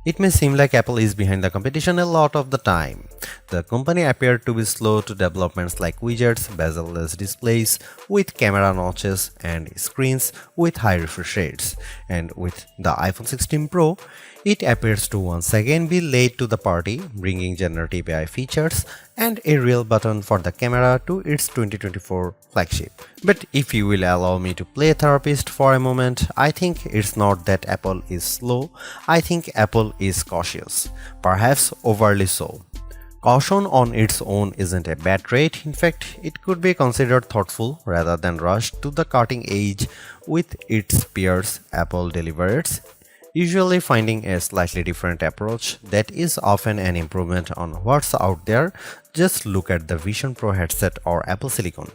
It may seem like Apple is behind the competition a lot of the time. The company appeared to be slow to developments like widgets, bezel-less displays with camera notches and screens with high refresh rates. And with the iPhone 16 Pro, it appears to once again be late to the party, bringing generative AI features and a real button for the camera to its 2024 flagship. But if you will allow me to play therapist for a moment, I think it's not that Apple is slow, I think Apple is cautious, perhaps overly so. Caution on its own isn't a bad trait, in fact, it could be considered thoughtful rather than rushed to the cutting edge with its peers. Apple delivers, usually finding a slightly different approach that is often an improvement on what's out there. Just look at the Vision Pro headset or Apple Silicon,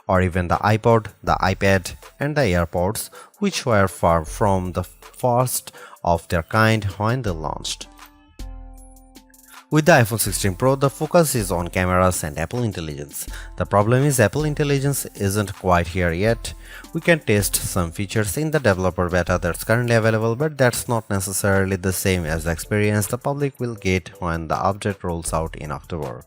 or even the iPod, the iPad, and the AirPods, which were far from the first of their kind when they launched. With the iPhone 16 Pro, the focus is on cameras and Apple Intelligence. The problem is Apple Intelligence isn't quite here yet. We can test some features in the developer beta that's currently available, but that's not necessarily the same as the experience the public will get when the update rolls out in October.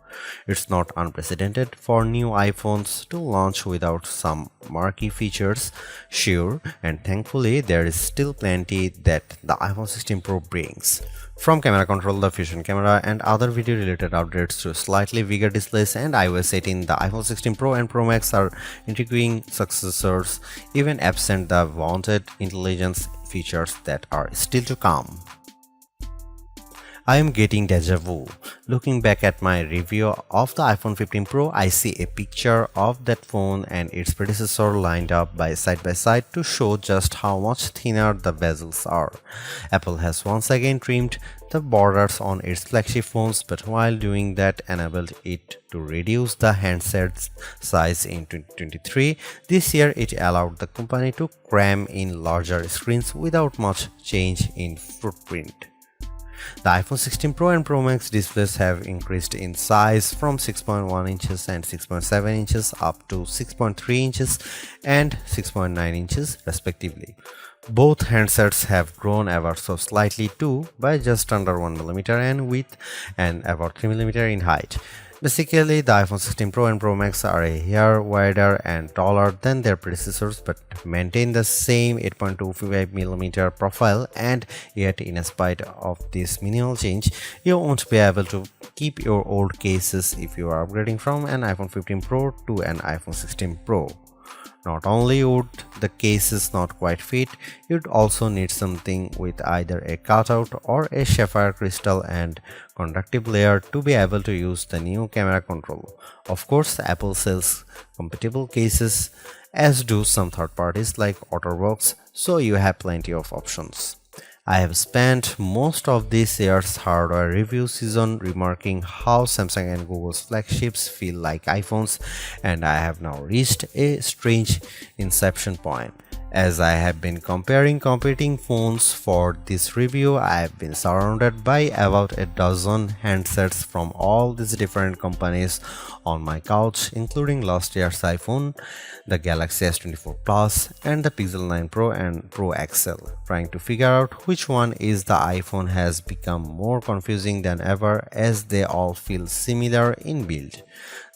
It's not unprecedented for new iPhones to launch without some marquee features, sure, and thankfully there is still plenty that the iPhone 16 Pro brings. From camera control, the Fusion camera, and other video related updates to slightly bigger displays and iOS 18, the iPhone 16 Pro and Pro Max are intriguing successors, even absent the wanted intelligence features that are still to come. I am getting deja vu. Looking back at my review of the iPhone 15 Pro, I see a picture of that phone and its predecessor lined up by side to show just how much thinner the bezels are. Apple has once again trimmed the borders on its flagship phones, but while doing that enabled it to reduce the handset size in 2023. This year it allowed the company to cram in larger screens without much change in footprint. The iPhone 16 Pro and Pro Max displays have increased in size from 6.1 inches and 6.7 inches up to 6.3 inches and 6.9 inches respectively. Both handsets have grown ever so slightly too, by just under 1mm in width and about 3mm in height. Basically, the iPhone 16 Pro and Pro Max are a hair wider and taller than their predecessors but maintain the same 8.25mm profile, and yet in spite of this minimal change, you won't be able to keep your old cases if you are upgrading from an iPhone 15 Pro to an iPhone 16 Pro. Not only would the cases not quite fit, you'd also need something with either a cutout or a sapphire crystal and conductive layer to be able to use the new camera control. Of course, Apple sells compatible cases, as do some third parties like OtterBox, so you have plenty of options. I have spent most of this year's hardware review season remarking how Samsung and Google's flagships feel like iPhones, and I have now reached a strange inception point. As I have been comparing competing phones for this review, I have been surrounded by about a dozen handsets from all these different companies on my couch, including last year's iPhone, the Galaxy S24 Plus, and the Pixel 9 Pro and Pro XL. Trying to figure out which one is the iPhone has become more confusing than ever, as they all feel similar in build.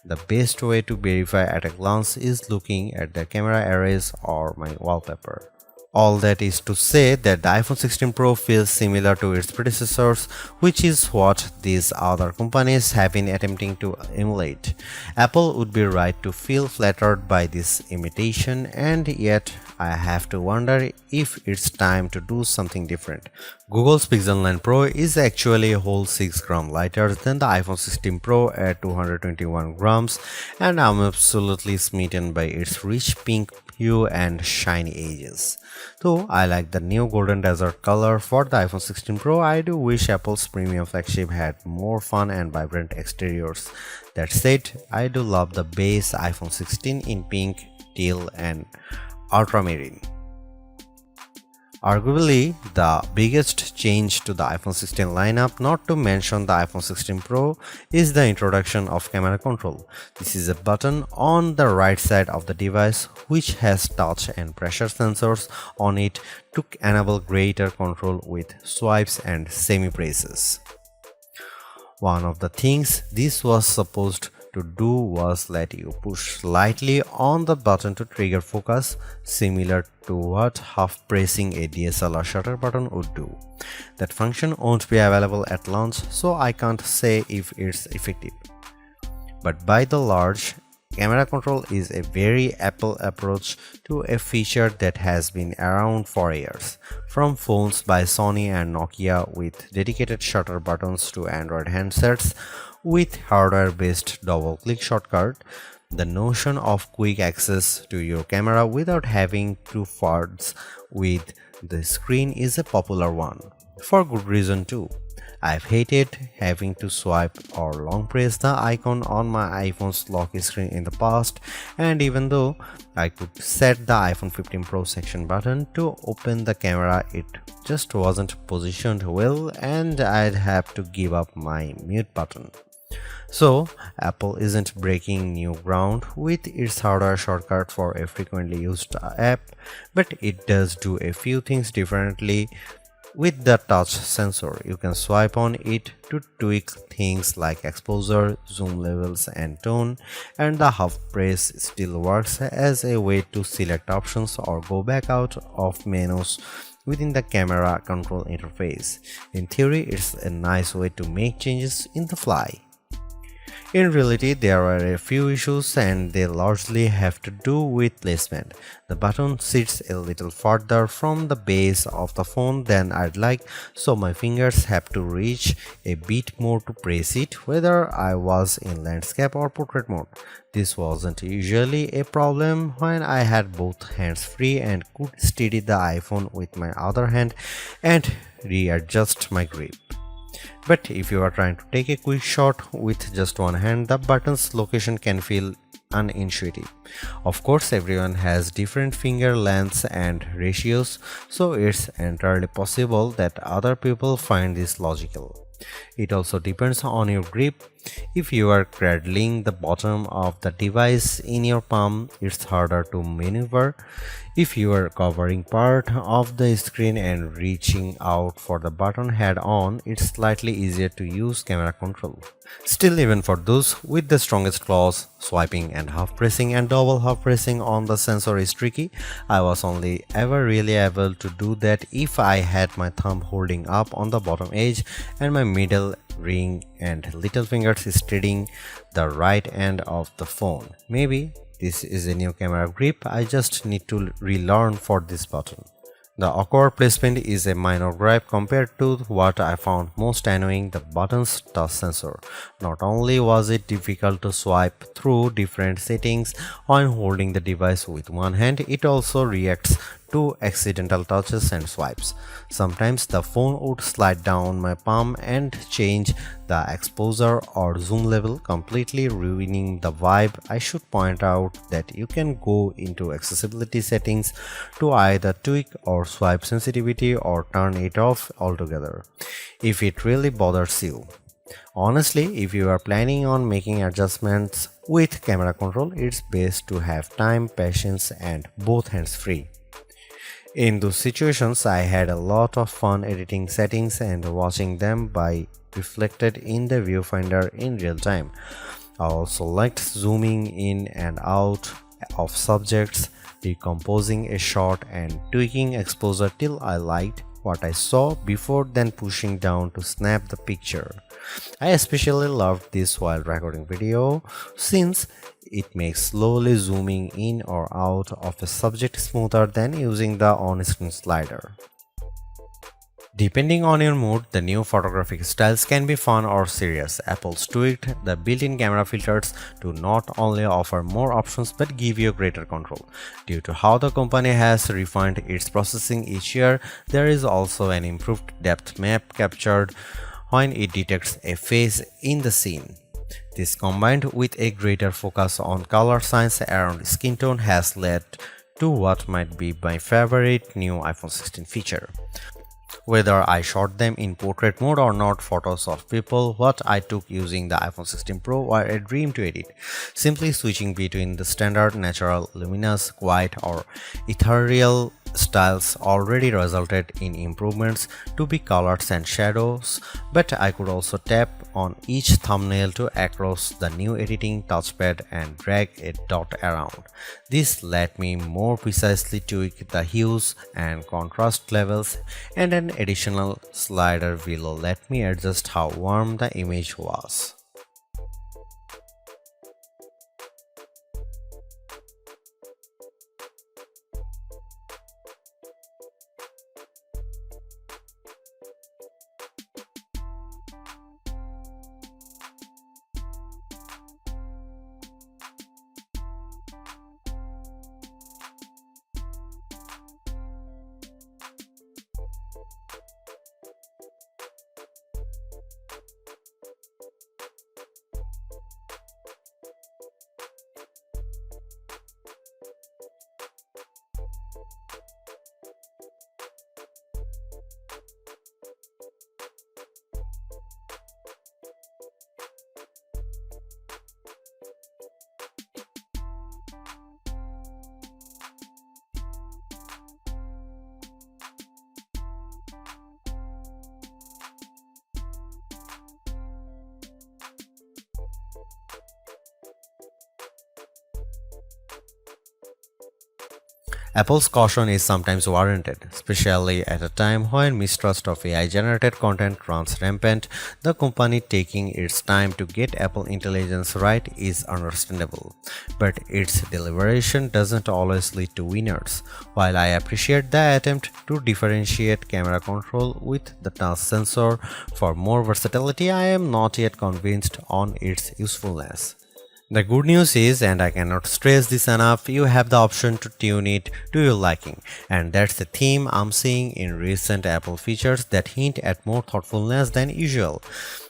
The best way to verify at a glance is looking at the camera arrays or my wallpaper. All that is to say that the iPhone 16 Pro feels similar to its predecessors, which is what these other companies have been attempting to emulate. Apple would be right to feel flattered by this imitation, and yet I have to wonder if it's time to do something different. Google's Pixel 9 Pro is actually a whole 6 grams lighter than the iPhone 16 Pro at 221 grams, and I'm absolutely smitten by its rich pink hue and shiny edges. Though I like the new golden desert color for the iPhone 16 Pro, I do wish Apple's premium flagship had more fun and vibrant exteriors. That said, I do love the base iPhone 16 in pink, teal, and ultramarine. Arguably, the biggest change to the iPhone 16 lineup, not to mention the iPhone 16 Pro, is the introduction of camera control. This is a button on the right side of the device which has touch and pressure sensors on it to enable greater control with swipes and semi-presses. One of the things this was supposed to do was let you push slightly on the button to trigger focus, similar to what half pressing a DSLR shutter button would do. That function won't be available at launch, so I can't say if it's effective. But by the large, camera control is a very Apple approach to a feature that has been around for years. From phones by Sony and Nokia with dedicated shutter buttons to Android handsets with hardware-based double-click shortcut, the notion of quick access to your camera without having to fudge with the screen is a popular one. For good reason too. I've hated having to swipe or long press the icon on my iPhone's lock screen in the past, and even though I could set the iPhone 15 Pro section button to open the camera, it just wasn't positioned well and I'd have to give up my mute button. So, Apple isn't breaking new ground with its hardware shortcut for a frequently used app, but it does do a few things differently. With the touch sensor, you can swipe on it to tweak things like exposure, zoom levels and tone, and the half press still works as a way to select options or go back out of menus within the camera control interface. In theory, it's a nice way to make changes in the fly. In reality, there are a few issues and they largely have to do with placement. The button sits a little farther from the base of the phone than I'd like, so my fingers have to reach a bit more to press it, whether I was in landscape or portrait mode. This wasn't usually a problem when I had both hands free and could steady the iPhone with my other hand and readjust my grip. But if you are trying to take a quick shot with just one hand, the button's location can feel unintuitive. Of course, everyone has different finger lengths and ratios, so it's entirely possible that other people find this logical. It also depends on your grip. If you are cradling the bottom of the device in your palm, it's harder to maneuver. If you are covering part of the screen and reaching out for the button head on, it's slightly easier to use camera control. Still, even for those with the strongest claws, swiping and half pressing and double half pressing on the sensor is tricky. I was only ever really able to do that if I had my thumb holding up on the bottom edge and my middle ring and little fingers steadying the right end of the phone. Maybe this is a new camera grip I just need to relearn for this button. The awkward placement is a minor gripe compared to what I found most annoying, the button's touch sensor. Not only was it difficult to swipe through different settings when holding the device with one hand, it also reacts to accidental touches and swipes. Sometimes the phone would slide down my palm and change the exposure or zoom level, completely ruining the vibe. I should point out that you can go into accessibility settings to either tweak or swipe sensitivity or turn it off altogether if it really bothers you. Honestly, if you are planning on making adjustments with camera control, it's best to have time, patience, and both hands free. In those situations, I had a lot of fun editing settings and watching them by reflected in the viewfinder in real time. I also liked zooming in and out of subjects, decomposing a shot and tweaking exposure till I liked what I saw before then pushing down to snap the picture. I especially loved this while recording video since it makes slowly zooming in or out of a subject smoother than using the on-screen slider. Depending on your mood, the new photographic styles can be fun or serious. Apple's tweaked the built-in camera filters to not only offer more options but give you greater control. Due to how the company has refined its processing each year, there is also an improved depth map captured when it detects a face in the scene. This combined with a greater focus on color science around skin tone has led to what might be my favorite new iPhone 16 feature. Whether I shot them in portrait mode or not, photos of people what I took using the iPhone 16 Pro were a dream to edit. Simply switching between the standard, natural, luminous, quiet or ethereal styles already resulted in improvements to be colors and shadows, but I could also tap on each thumbnail to across the new editing touchpad and drag a dot around. This let me more precisely tweak the hues and contrast levels, and an additional slider will let me adjust how warm the image was. Apple's caution is sometimes warranted, especially at a time when mistrust of AI-generated content runs rampant. The company taking its time to get Apple Intelligence right is understandable, but its deliberation doesn't always lead to winners. While I appreciate the attempt to differentiate camera control with the touch sensor for more versatility, I am not yet convinced on its usefulness. The good news is, and I cannot stress this enough, you have the option to tune it to your liking, and that's the theme I'm seeing in recent Apple features that hint at more thoughtfulness than usual.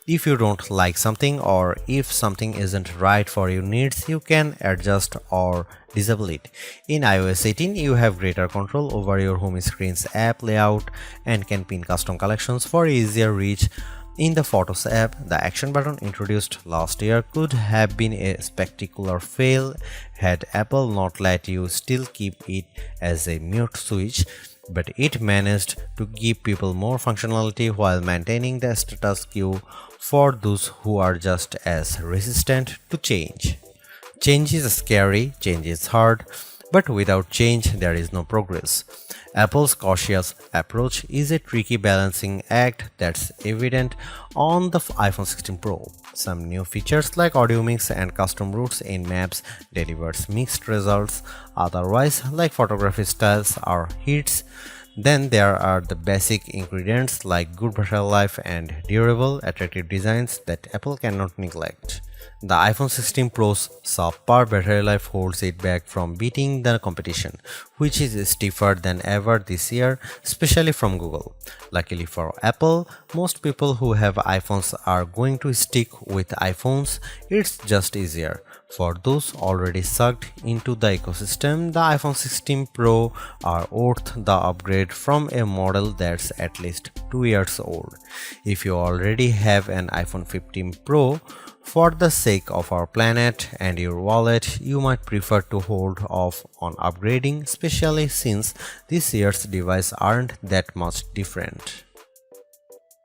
If you don't like something or if something isn't right for your needs, you can adjust or disable it. In iOS 18, you have greater control over your home screen's app layout and can pin custom collections for easier reach. In the Photos app, the action button introduced last year could have been a spectacular fail had Apple not let you still keep it as a mute switch, but it managed to give people more functionality while maintaining the status quo for those who are just as resistant to change. Change is scary, change is hard, but without change there is no progress. Apple's cautious approach is a tricky balancing act that's evident on the iPhone 16 Pro. Some new features like audio mix and custom routes in maps delivers mixed results, otherwise like photography styles are hits. Then there are the basic ingredients like good battery life and durable, attractive designs that Apple cannot neglect. The iPhone 16 Pro's subpar battery life holds it back from beating the competition, which is stiffer than ever this year, especially from Google. Luckily for Apple, most people who have iPhones are going to stick with iPhones. It's just easier. For those already sucked into the ecosystem, the iPhone 16 Pro are worth the upgrade from a model that's at least 2 years old. If you already have an iPhone 15 Pro, for the sake of our planet and your wallet, you might prefer to hold off on upgrading, especially since this year's devices aren't that much different.